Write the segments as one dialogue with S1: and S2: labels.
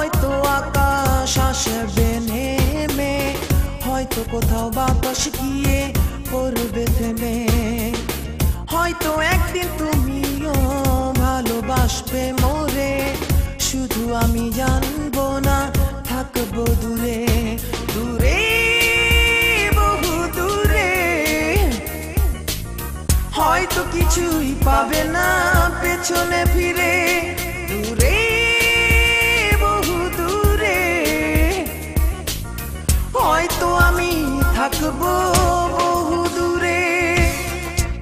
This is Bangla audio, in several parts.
S1: হয়তো আকাশ আসবে নেমে, হয়তো কোথাও বাতাস গিয়ে পড়বে থেমে। হয়তো একদিন তুমিও ভালোবাসবে মোরে, শুধু আমি জানবো না, থাকবো দূরে দূরে, বহু দূরে। হয়তো কিছুই পাবে না পেছনে ফিরে, দূরে বহু দূরে। হয়তো আমি থাকবো বহু দূরে,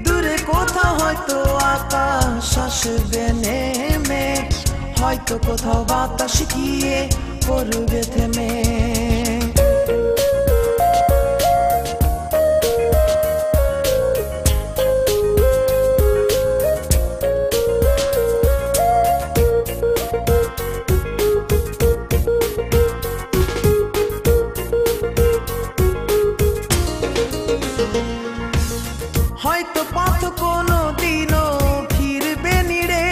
S1: দূরে কোথাও হয়তো আকাশ আসবে নেমে, হয়তো কোথাও বাতাস গিয়ে পড়বে থেমে। হয়তো পথ কোনো দিনও ফিরবে নিড়ে,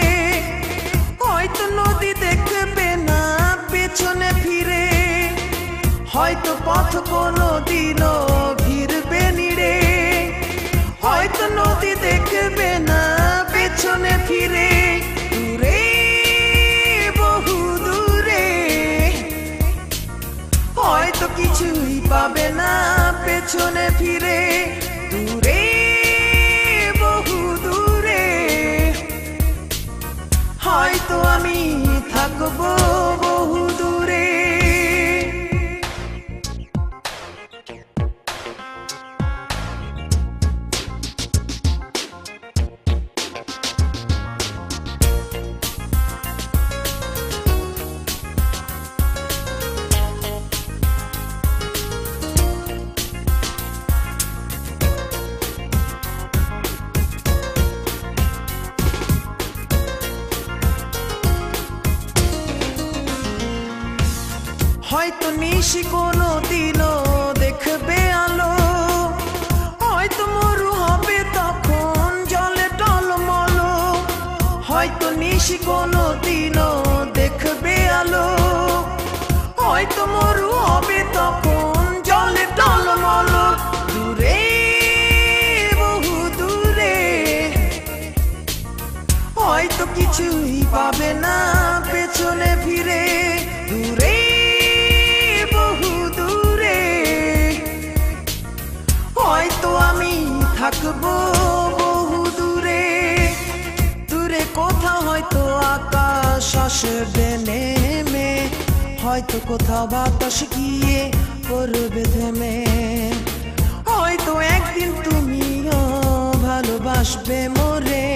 S1: হয়তো নদী দেখবে না পেছনে ফিরে। হয়তো পথ কোনো দিনও ফিরবে নিড়ে, হয়তো নদী দেখবে না পেছনে ফিরে, দূরে বহু দূরে। হয়তো কিছুই পাবে না পেছনে ফিরে, দূরে বহু দূরে। হয়তো আমি থাকবো বহু দূরে। হয়তো নিশি কোনো দিনও দেখবে আলো, হয়তো মরু হবে তখন জলে টলমল। হয়তো নিশি কোনো দিনও দেখবে আলো, হয়তো মরু হবে তখন জলে টলমল, দূরে বহু দূরে। হয়তো কিছুই পাবে না পেছনে ফিরে, দূরে হয়তো আমি থাকবো বহু দূরে, দূরে কোথাও হয়তো আকাশ আসবে নেমে, হয়তো কোথাও বাতাস গিয়ে পড়বে থেমে। হয়তো একদিন তুমিও ভালোবাসবে মোরে,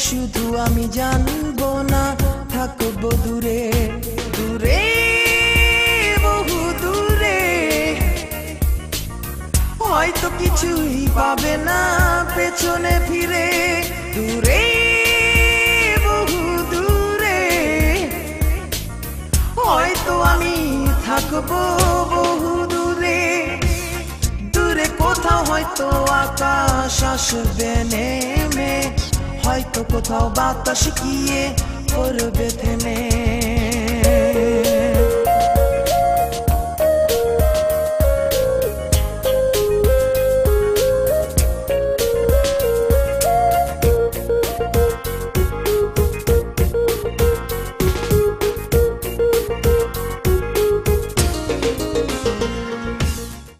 S1: শুধু আমি জানবো না, থাকবো দূরে দূরে বহু দূরে। হয়তো কিছুই পাবে না পেছনে ফিরে, দূরে বহু দূরে। হয়তো আমি থাকবো বহু দূরে, দূরে কোথাও হয়তো আকাশ আসবে নেমে, হয়তো কোথাও বাতাস গিয়ে পড়বে থেমে।